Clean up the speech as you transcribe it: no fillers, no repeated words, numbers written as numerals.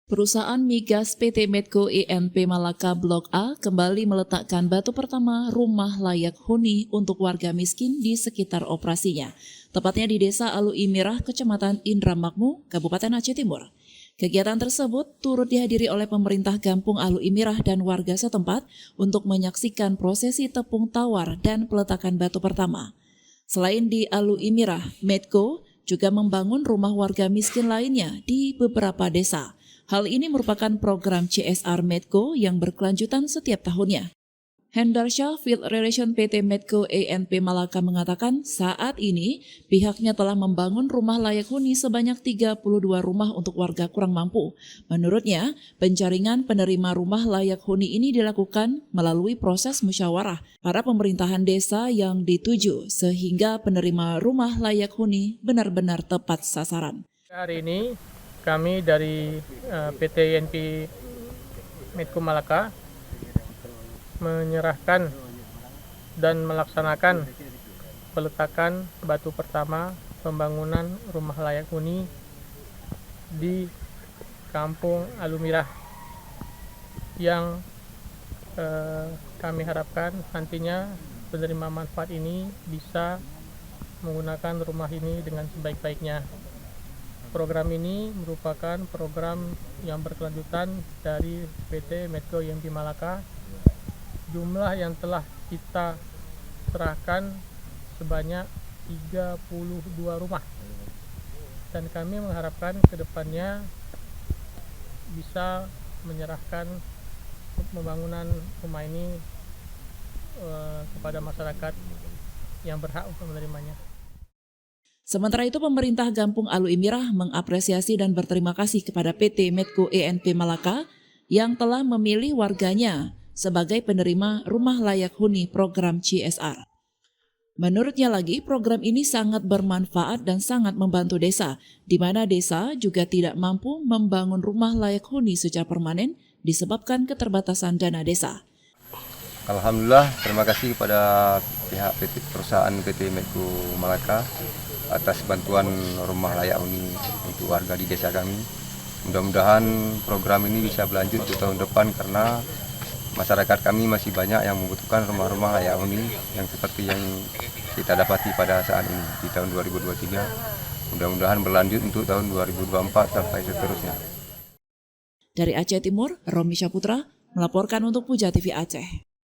Perusahaan migas PT Medco ENP Malaka Blok A kembali meletakkan batu pertama rumah layak huni untuk warga miskin di sekitar operasinya, tepatnya di Desa Alu Imirah, Kecamatan Indramakmu, Kabupaten Aceh Timur. Kegiatan tersebut turut dihadiri oleh pemerintah Kampung Alu Imirah dan warga setempat untuk menyaksikan prosesi tepung tawar dan peletakan batu pertama. Selain di Alu Imirah, Medco juga membangun rumah warga miskin lainnya di beberapa desa. Hal ini merupakan program CSR Medco yang berkelanjutan setiap tahunnya. Hendarsha Field Relation PT Medco ENP Malaka mengatakan saat ini pihaknya telah membangun rumah layak huni sebanyak 32 rumah untuk warga kurang mampu. Menurutnya, penjaringan penerima rumah layak huni ini dilakukan melalui proses musyawarah para pemerintahan desa yang dituju sehingga penerima rumah layak huni benar-benar tepat sasaran. Hari ini kami dari PT ENP Medco Malaka menyerahkan dan melaksanakan peletakan batu pertama pembangunan rumah layak huni di Kampung Alu Imirah yang kami harapkan nantinya penerima manfaat ini bisa menggunakan rumah ini dengan sebaik-baiknya. Program ini merupakan program yang berkelanjutan dari PT Medco ENP Malaka. Jumlah yang telah kita serahkan sebanyak 32 rumah. Dan kami mengharapkan ke depannya bisa menyerahkan pembangunan rumah ini kepada masyarakat yang berhak untuk menerimanya. Sementara itu, pemerintah Kampung Alu Imirah mengapresiasi dan berterima kasih kepada PT Medco ENP Malaka yang telah memilih warganya sebagai penerima rumah layak huni program CSR. Menurutnya lagi, program ini sangat bermanfaat dan sangat membantu desa, di mana desa juga tidak mampu membangun rumah layak huni secara permanen disebabkan keterbatasan dana desa. Alhamdulillah, terima kasih kepada pihak perusahaan PT Medco Malaka atas bantuan rumah layak huni untuk warga di desa kami. Mudah-mudahan program ini bisa berlanjut di tahun depan karena masyarakat kami masih banyak yang membutuhkan rumah-rumah layak huni yang seperti yang kita dapati pada saat ini di tahun 2023. Mudah-mudahan berlanjut untuk tahun 2024 sampai seterusnya. Dari Aceh Timur, Romi Syaputra melaporkan untuk Puja TV Aceh.